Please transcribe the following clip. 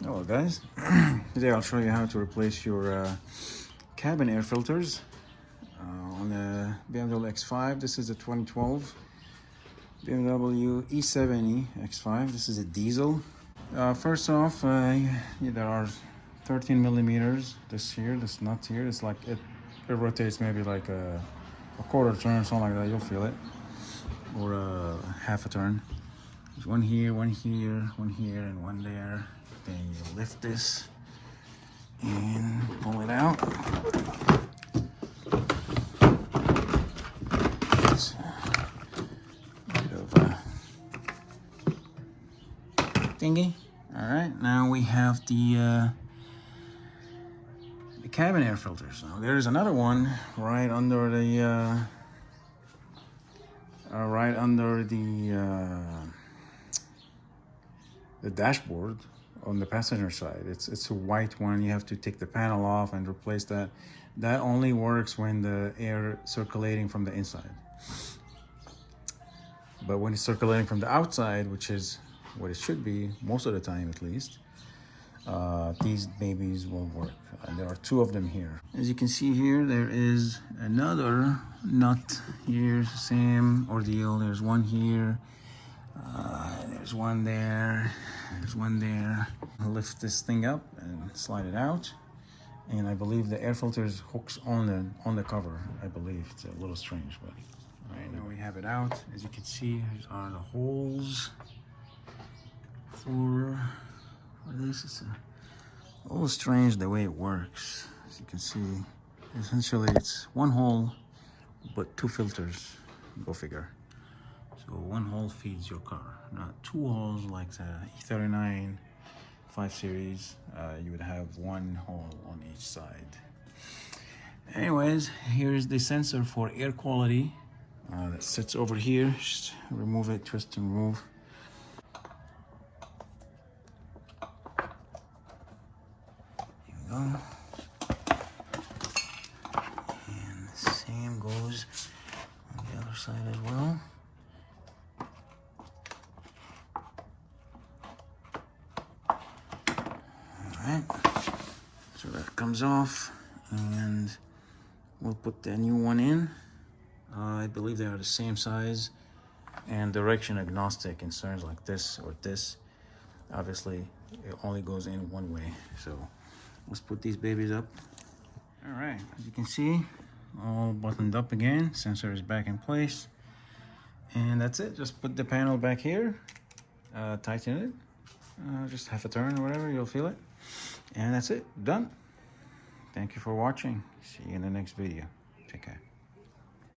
Hello guys, today I'll show you how to replace your cabin air filters on the BMW X5. This is a 2012 BMW E70 X5. This is a diesel. First off, there are 13 millimeters. This nut here, it's like it rotates maybe like a quarter turn or something like that. You'll feel it, or half a turn. There's one here, one here, one here, and one there. Then you lift this and pull it out. It's a bit of a thingy. All right, now we have the cabin air filters. Now there's another one right under the dashboard on the passenger side. It's a white one. You have to take the panel off and replace that. That only works when the air circulating from the inside. But when it's circulating from the outside, which is what it should be most of the time at least, these babies will work. There are two of them here. As you can see here, there is another nut here, same ordeal. There's one here, there's one there, there's one there. I'll lift this thing up and slide it out, and I believe the air filter hooks on the cover. I believe it's a little strange, but all right, now we have it out. As you can see, these are the holes for this. It's a little strange the way it works. As you can see, essentially it's one hole but two filters. Go figure. So one hole feeds your car, not two holes like the E39 5 Series. You would have one hole on each side. Anyways, here's the sensor for air quality that sits over here. Just remove it, twist and remove. There we go. And the same goes on the other side as well. Alright, so that comes off, and we'll put the new one in. I believe they are the same size and direction agnostic in terms like this or this. Obviously, it only goes in one way. So let's put these babies up. Alright, as you can see, all buttoned up again. Sensor is back in place. And that's it. Just put the panel back here, tighten it, just half a turn or whatever, you'll feel it. And that's it, done. Thank you for watching. See you in the next video. Take care.